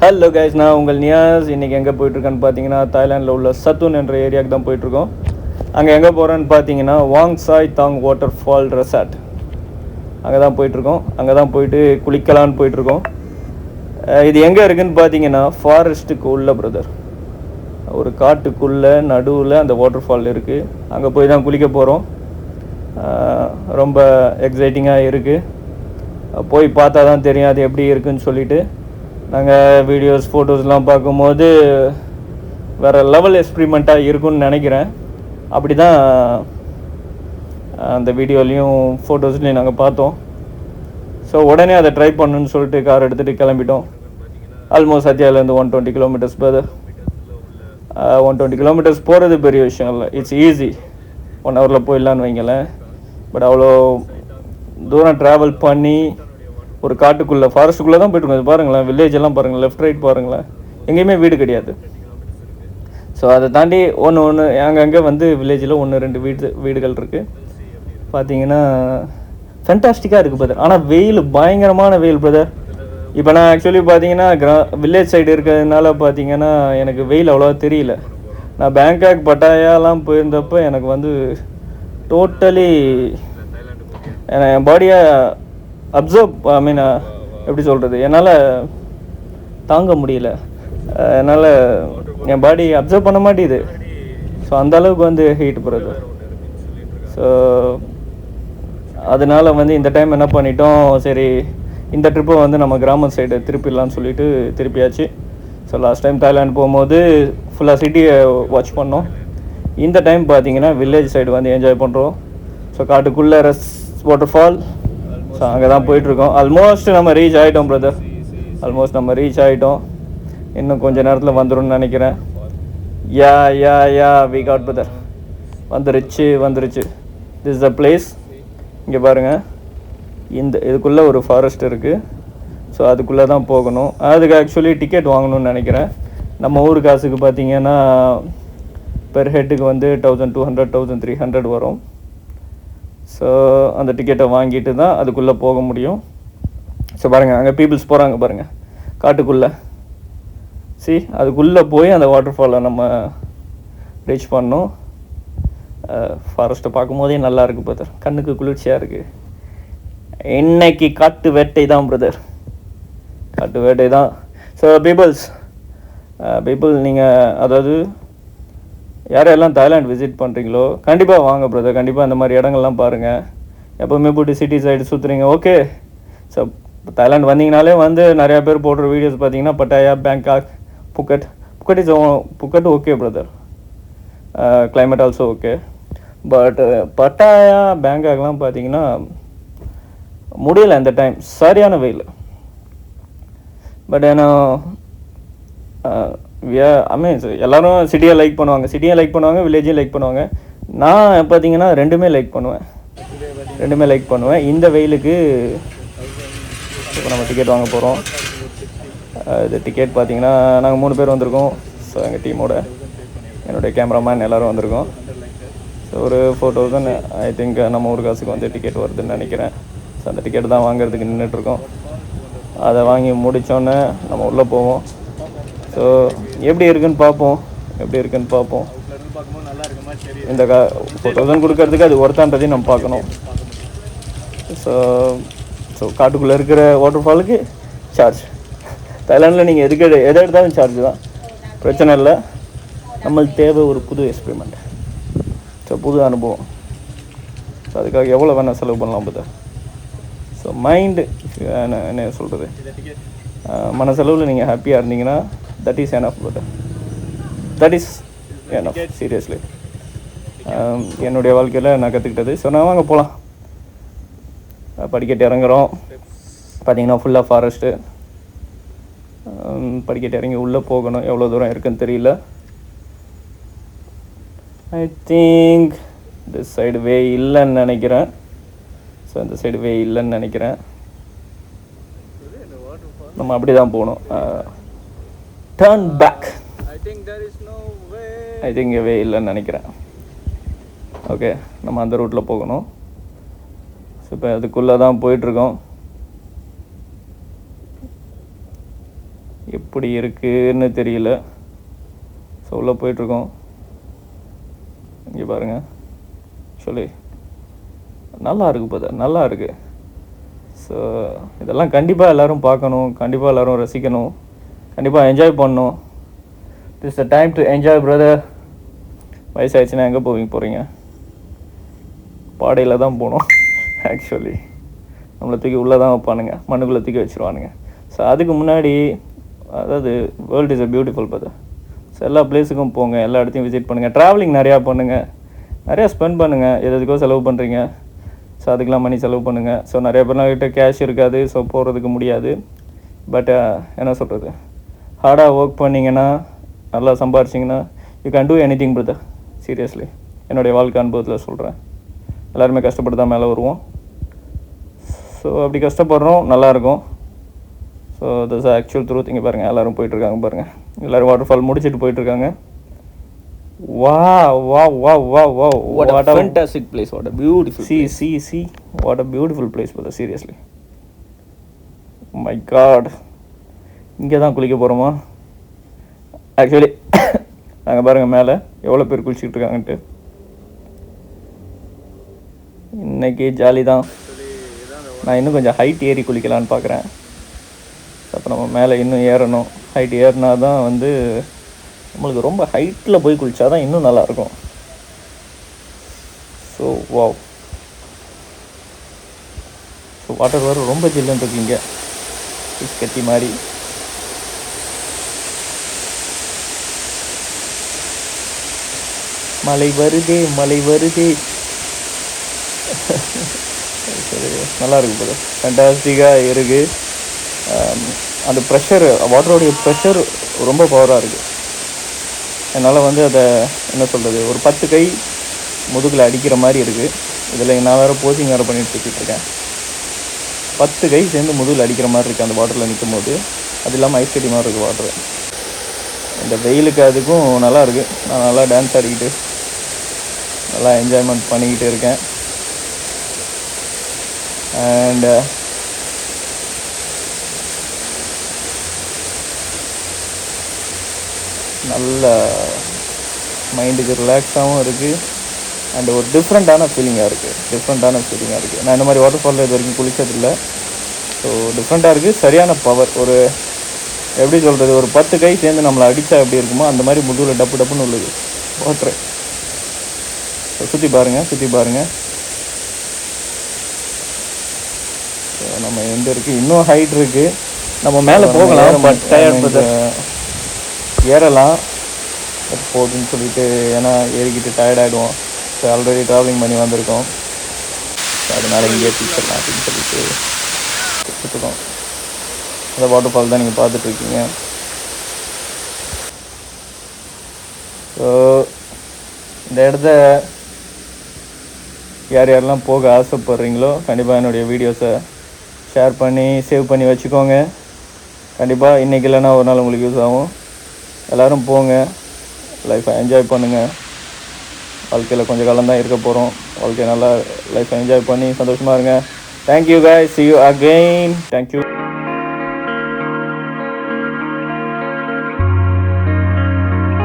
Hello guys, நான் உங்கள் நியாஸ். இன்றைக்கி எங்கே போயிட்டுருக்கேன்னு பார்த்தீங்கன்னா தாய்லாண்டில் உள்ள சத்துன் என்ற ஏரியாவுக்கு தான் போயிட்டுருக்கோம். அங்கே எங்கே போகிறோன்னு பார்த்தீங்கன்னா வாங் சாய் தாங் வாட்டர் ஃபால் ரெசார்ட், அங்கே தான் போயிட்டுருக்கோம். அங்கே தான் போயிட்டு குளிக்கலான்னு போயிட்டுருக்கோம். இது எங்கே இருக்குதுன்னு பார்த்தீங்கன்னா ஃபாரஸ்ட்டுக்கு உள்ள பிரதர், ஒரு காட்டுக்குள்ளே நடுவில் அந்த வாட்டர் ஃபால் இருக்குது. அங்கே போய் தான் குளிக்க போகிறோம். ரொம்ப எக்ஸைட்டிங்காக இருக்குது. போய் பார்த்தா தான் தெரியும் அது எப்படி இருக்குதுன்னு சொல்லிவிட்டு. நாங்கள் வீடியோஸ் ஃபோட்டோஸ்லாம் பார்க்கும்போது வேறு லெவல் எக்ஸ்பிரிமெண்ட்டாக இருக்குன்னு நினைக்கிறேன். அப்படி தான் அந்த வீடியோலையும் ஃபோட்டோஸ்லையும் நாங்கள் பார்த்தோம். ஸோ உடனே அதை ட்ரை பண்ணணுன்னு சொல்லிட்டு கார் எடுத்துகிட்டு கிளம்பிட்டோம். ஆல்மோஸ்ட் சத்யாவிலேருந்து 120 கிலோமீட்டர்ஸ் பிரதர். 120 கிலோமீட்டர்ஸ் போகிறது பெரிய விஷயம் இல்லை, இட்ஸ் ஈஸி. 1 ஹவரில் போயிடலான்னு வைங்களேன். பட் அவ்வளோ தூரம் ட்ராவல் பண்ணி ஒரு காட்டுக்குள்ளே ஃபாரஸ்ட்டுக்குள்ளே தான் போய்ட்டுருக்கோம். பாருங்களேன், வில்லேஜ் எல்லாம் பாருங்களேன், லெஃப்ட் ரைட் பாருங்களேன், எங்கேயுமே வீடு கிடையாது. ஸோ அதை தாண்டி ஒன்று அங்கங்கே வந்து வில்லேஜில் 1-2 வீடுகள் இருக்குது. பார்த்தீங்கன்னா ஃபென்டாஸ்டிக்காக இருக்குது பிரதர். ஆனால் வெயில், பயங்கரமான வெயில் பிரதர். இப்போ நான் ஆக்சுவலி பார்த்தீங்கன்னா வில்லேஜ் சைடு இருக்கிறதுனால பார்த்தீங்கன்னா எனக்கு வெயில் அவ்வளோவா தெரியல. நான் பேங்காக் பட்டாயாலாம் போயிருந்தப்போ எனக்கு வந்து டோட்டலி என் பாடியை அப்சர்வ் எப்படி சொல்கிறது, என்னால் தாங்க முடியல. என்னால் என் பாடி அப்சர்வ் பண்ண மாட்டேது. ஸோ அந்தளவுக்கு வந்து ஹீட் போகிறது. ஸோ அதனால் வந்து இந்த டைம் என்ன பண்ணிட்டோம், சரி இந்த ட்ரிப்பை வந்து நம்ம கிராம சைடு திருப்பிடலான்னு சொல்லிட்டு திருப்பியாச்சு. ஸோ லாஸ்ட் டைம் தாய்லாந்து போகும்போது ஃபுல்லாக சிட்டியை வாட்ச் பண்ணோம். இந்த டைம் பார்த்தீங்கன்னா வில்லேஜ் சைடு வந்து என்ஜாய் பண்ணுறோம். ஸோ காட்டுக்குள்ளே வாட்டர் ஃபால். ஸோ அங்கே தான் போயிட்டுருக்கோம். ஆல்மோஸ்ட் நம்ம ரீச் ஆகிட்டோம் பிரதர். இன்னும் கொஞ்சம் நேரத்தில் வந்துடும் நினைக்கிறேன். We got brother. வந்துருச்சு. This is the place. இங்கே பாருங்கள், இதுக்குள்ளே ஒரு ஃபாரஸ்ட் இருக்குது. ஸோ அதுக்குள்ளே தான் போகணும். அதுக்கு ஆக்சுவலி டிக்கெட் வாங்கணும்னு நினைக்கிறேன். நம்ம ஊர் காசுக்கு பார்த்தீங்கன்னா பெர் ஹெட்டுக்கு வந்து 1200 1300 வரும். ஸோ அந்த டிக்கெட்டை வாங்கிட்டு தான் அதுக்குள்ளே போக முடியும். ஸோ பாருங்கள், அங்கே பீப்புள்ஸ் போகிறாங்க பாருங்கள் காட்டுக்குள்ளே. அதுக்குள்ளே போய் அந்த வாட்டர் ஃபாலை நம்ம ரீச் பண்ணோம். ஃபாரஸ்ட்டை பார்க்கும்போதே நல்லா இருக்குது பிரதர், கண்ணுக்கு குளிர்ச்சியாக இருக்குது. இன்னைக்கு காட்டு வேட்டை தான் பிரதர், காட்டு வேட்டை தான். ஸோ பீப்புள் நீங்கள் அதாவது யாரெல்லாம் தாய்லாந்து விசிட் பண்ணுறீங்களோ கண்டிப்பாக வாங்க பிரதர். கண்டிப்பாக அந்த மாதிரி இடங்கள்லாம் பாருங்கள். எப்போவுமே போய்ட்டு சிட்டி சைடு சுற்றுறீங்க, ஓகே. ஸோ தாய்லாந்து வந்தீங்கனாலே வந்து நிறையா பேர் போடுற வீடியோஸ் பார்த்தீங்கன்னா Pattaya, Bangkok, Phuket okay brother. Climate also okay. But Pattaya, பேங்காக்லாம் பார்த்தீங்கன்னா முடியலை இந்த டைம், சரியான வெயில். பட் ஏன்னா எல்லோரும் சிட்டியை லைக் பண்ணுவாங்க, வில்லேஜையும் லைக் பண்ணுவாங்க. நான் பார்த்தீங்கன்னா ரெண்டுமே லைக் பண்ணுவேன். இந்த வெயிலுக்கு இப்போ நம்ம டிக்கெட் வாங்க போகிறோம். இது டிக்கெட் பார்த்தீங்கன்னா நாங்கள் 3 பேர் வந்திருக்கோம். ஸோ எங்கள் டீமோட என்னுடைய கேமராமேன் எல்லோரும் வந்திருக்கோம். ஸோ ஒரு 4000 ஐ திங்க் நம்ம ஊர் காசுக்கு வந்து டிக்கெட் வருதுன்னு நினைக்கிறேன். ஸோ அந்த டிக்கெட் தான் வாங்குறதுக்கு நின்றுட்டுருக்கோம். அதை வாங்கி முடித்தோன்னே நம்ம உள்ளே போவோம். ஸோ எப்படி இருக்குன்னு பார்ப்போம். இந்த 4000 கொடுக்கறதுக்கு அது ஒருத்தான்றதையும் நம்ம பார்க்கணும். ஸோ காட்டுக்குள்ளே இருக்கிற வாட்டர் ஃபாலுக்கு சார்ஜ். தாய்லாண்டில் நீங்கள் எதை எடுத்தாலும் சார்ஜ் தான், பிரச்சனை இல்லை. நம்மளுக்கு தேவை ஒரு புது எக்ஸ்பெரிமெண்ட், ஸோ புது அனுபவம். ஸோ அதுக்காக எவ்வளோ வேணால் செலவு பண்ணலாம் பார்த்தா. ஸோ மைண்டு என்ன சொல்கிறது, மனசெலவில் நீங்கள் ஹாப்பியாக இருந்தீங்கன்னா that is enough but that is enough seriously. என்னுடைய வாழ்க்கையில் நான் கற்றுக்கிட்டது. ஸோ நான் வாங்க போகலாம். படிக்கட்டு இறங்குறோம். பார்த்தீங்கன்னா ஃபுல்லாக ஃபாரஸ்ட்டு. படிக்கட்டு இறங்கி உள்ளே போகணும். எவ்வளோ தூரம் இருக்குன்னு தெரியல. ஐ திங்க் திஸ் சைடு வே இல்லைன்னு நினைக்கிறேன். ஸோ இந்த சைடு வே இல்லைன்னு நினைக்கிறேன். நம்ம அப்படி தான் போகணும். Turn back. I think way இல்லைன்னு நினைக்கிறேன். ஓகே, நம்ம அந்த ரூட்டில் போகணும். ஸோ இப்போ அதுக்குள்ளே தான் போயிட்டுருக்கோம். எப்படி இருக்குன்னு தெரியல. ஸோ உள்ளே போயிட்டுருக்கோம். இங்கே பாருங்கள், சொல்லி நல்லா இருக்குது பார்த்தா, நல்லா இருக்குது. ஸோ இதெல்லாம் கண்டிப்பாக எல்லோரும் பார்க்கணும், கண்டிப்பாக எல்லோரும் ரசிக்கணும், கண்டிப்பாக என்ஜாய் பண்ணணும். This the time to enjoy brother. வயசாகிடுச்சுன்னா எங்கே போகிறீங்க? பாடையில் தான் போகணும். ஆக்சுவலி நம்மளை தூக்கி உள்ளே தான் வைப்பானுங்க, மண்ணுக்குள்ளே தூக்கி வச்சுருவானுங்க. ஸோ அதுக்கு முன்னாடி, அதாவது world is a beautiful brother. So எல்லா பிளேஸுக்கும் போங்க, எல்லா இடத்தையும் விசிட் பண்ணுங்கள், ட்ராவலிங் நிறையா பண்ணுங்கள், நிறையா ஸ்பெண்ட் பண்ணுங்கள். எதுக்கோ செலவு பண்ணுறீங்க, ஸோ அதுக்கெலாம் மணி செலவு பண்ணுங்கள். ஸோ நிறைய பேர்கிட்ட கேஷ் இருக்காது, ஸோ போகிறதுக்கு முடியாது. பட் என்ன சொல்கிறது, ஹார்டாக ஒர்க் பண்ணிங்கன்னா, நல்லா சம்பாரிச்சிங்கன்னா, you can do anything brother. Seriously என்னுடைய வாழ்க்கை அனுபவத்தில் சொல்கிறேன். எல்லாருமே கஷ்டப்பட்டு தான் மேலே வருவோம். ஸோ அப்படி கஷ்டப்படுறோம், நல்லாயிருக்கும். So that's actual truth. இங்கே பாருங்கள், எல்லோரும் போயிட்டுருக்காங்க பாருங்கள், எல்லோரும் வாட்டர் ஃபால் முடிச்சுட்டு போயிட்டுருக்காங்க. வா வா வா வா வா what a fantastic place, what a beautiful sea what a beautiful place brother. Seriously my God, இங்கே தான் குளிக்க போகிறோமா? ஆக்சுவலி நாங்கள் பாருங்கள் மேலே எவ்வளோ பேர் குளிச்சுட்டு இருக்காங்கன்ட்டு. இன்றைக்கி ஜாலி தான். நான் இன்னும் கொஞ்சம் ஹைட் ஏறி குளிக்கலான்னு பார்க்குறேன். அப்போ நம்ம மேலே இன்னும் ஏறணும். ஹைட் ஏறினா தான் வந்து நம்மளுக்கு ரொம்ப ஹைட்டில் போய் குளித்தா தான் இன்னும் நல்லாயிருக்கும். ஸோ வாவ், ஸோ வாட்டர் வேறு ரொம்ப ஜில்லுன்னு இருக்குங்க, கட்டி மாதிரி. மழை வருதே மழை வருதே. சரி, நல்லா இருக்குது போல, ஃபேண்டாஸ்டிக்காக இருக்குது. அந்த ப்ரெஷர், வாட்டரோடைய ப்ரெஷர் ரொம்ப பவராக இருக்குது. என்னால் வந்து அதை என்ன சொல்கிறது, ஒரு 10 கை முதுகில் அடிக்கிற மாதிரி இருக்குது. இதில் நான் வேறு போசிங் வேறு பண்ணிட்டு சுற்றிட்டுருக்கேன். 10 கை சேர்ந்து முதுகில் அடிக்கிற மாதிரி இருக்குது அந்த வாட்டரில் நிற்கும் போது. அது இல்லாமல் ஐஸ் கட்டி மாதிரி இருக்குது வாட்டரு. இந்த வெயிலுக்கு அதுக்கும் நல்லா இருக்குது. நான் நல்லா டான்ஸ் ஆடிக்கிட்டு நல்லா என்ஜாய்மெண்ட் பண்ணிக்கிட்டு இருக்கேன். அண்ட் நல்ல மைண்டுக்கு ரிலாக்ஸாகவும் இருக்குது. அண்ட் ஒரு டிஃப்ரெண்ட்டான ஃபீலிங்காக இருக்குது. நான் இந்த மாதிரி வாட்டர் ஃபாலில் இது வரைக்கும் குளித்ததில்லை. ஸோ டிஃப்ரெண்ட்டாக இருக்குது. சரியான பவர், ஒரு எப்படி சொல்கிறது, ஒரு 10 கை சேர்ந்து நம்மளை அடித்தா எப்படி இருக்குமோ அந்த மாதிரி முதுகில் டப்பு டப்புன்னு உள்ளது வாட்ரு. சுற்றி பாருங்கள். நம்ம எங்கே இருக்குது, இன்னும் ஹைட் இருக்குது, நம்ம மேலே போகலாம். பட் டயர்ட் ஏறலாம் போகுதுன்னு சொல்லிட்டு, ஏன்னா ஏறிக்கிட்டு டயர்டாகிடுவோம். ஸோ ஆல்ரெடி ட்ராவலிங் பண்ணி வந்திருக்கோம், ஸோ அதனால் இங்கேயே பிடிச்சிடலாம் அப்படின்னு சொல்லிட்டு கொடுத்துருக்கோம். அந்த வாட்டர் ஃபால் தான் நீங்கள் பார்த்துட்ருக்கீங்க. ஸோ இந்த இடத்த யார் யாரெல்லாம் போக ஆசைப்பட்றீங்களோ கண்டிப்பாக என்னுடைய வீடியோஸை ஷேர் பண்ணி சேவ் பண்ணி வச்சுக்கோங்க. கண்டிப்பாக இன்றைக்கி இல்லைன்னா ஒரு நாள் உங்களுக்கு யூஸ் ஆகும். எல்லோரும் போங்க, லைஃப்பை என்ஜாய் பண்ணுங்கள். வாழ்க்கையில் கொஞ்சம் காலம் தான் இருக்க போகிறோம். வாழ்க்கையை நல்லா லைஃப்பை என்ஜாய் பண்ணி சந்தோஷமாக இருங்க. Thank you guys, see you again. Thank you.